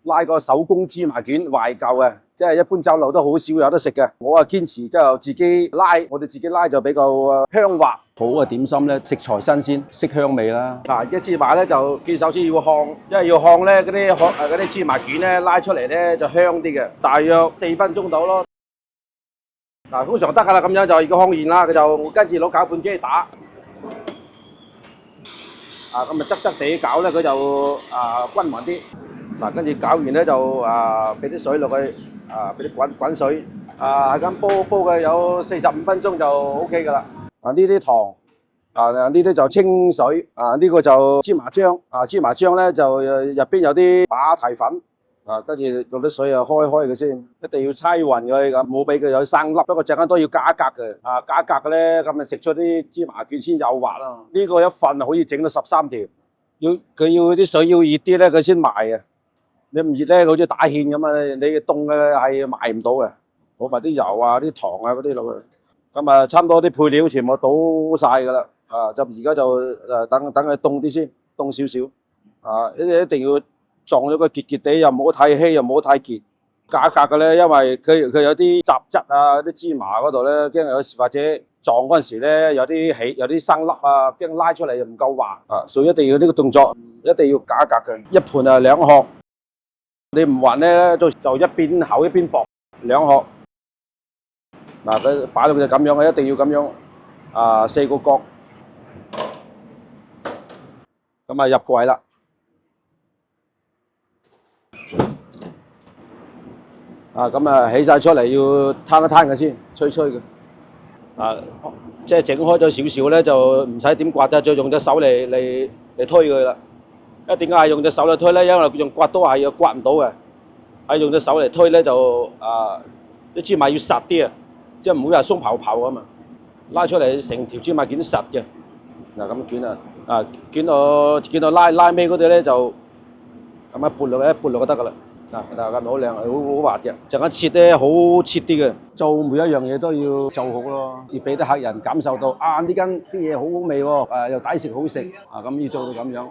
拉個手工芝麻卷懷舊嘅，即係一般酒樓都好少有得食嘅。我啊堅持就自己拉，我哋自己拉就比較香滑。好嘅點心咧，食材新鮮，色香味啦。嗱，啲芝麻咧就見首先要烘，因為要烘咧嗰啲芝麻卷咧拉出嚟咧就香啲嘅，大約4分鐘到咯。嗱，通常得㗎啦，咁樣就如果烘完啦，佢就跟住攞攪拌機打。咁咪側側地搞咧，佢就均勻啲。嗱，跟住搞完咧就俾啲水落去，俾啲滾水，係咁煲嘅有45分鐘就 OK 噶啦。呢啲糖，呢啲就清水，呢個就芝麻漿，芝麻漿咧就入邊有啲馬蹄粉，跟住用啲水開佢先，一定要揩勻佢咁，冇俾佢有生粒。不過陣間都要加一格嘅，加一格嘅咧，咁咪食出啲芝麻卷先幼滑啊。呢個一份可以整到13條，佢要啲水要熱啲咧，佢先賣啊。你唔熱咧，好似打芡咁啊！你凍嘅係賣唔到嘅。攞埋啲油啲糖嗰啲落去，咁差唔多啲配料全部倒晒㗎啦。就而家就等佢凍啲先，凍少少。一定要撞咗個結結地，又唔好太稀，又唔好太結。價格嘅咧，因為佢有啲雜質啲芝麻嗰度咧，驚有時或者撞嗰陣時咧有啲生粒驚拉出嚟又唔夠滑。所以一定要呢個動作，一定要價格嘅。一盤2殼。你唔勻咧，就一邊厚一邊薄，2殼。嗱，佢擺到佢就咁樣嘅，一定要咁樣，4個角，咁入櫃啦。咁起晒出嚟，要攤一攤佢先，吹佢。即係整開咗少少咧，就唔使點刮啫，再用隻手嚟推佢啦。點解係用隻手嚟推咧？因為用刮刀係刮唔到嘅，係用隻手嚟推咧就啲芝麻要實啲啊，即係唔會話鬆泡泡咁嘛。拉出嚟成條芝麻卷實嘅。嗱咁捲到拉尾嗰啲咧就咁一撥落就得㗎啦。咁好靚，好滑嘅。陣間切咧好切啲嘅，做每一樣嘢都要做好咯，要俾啲客人感受到呢間啲嘢好好味喎，又抵食好食咁要做到咁樣。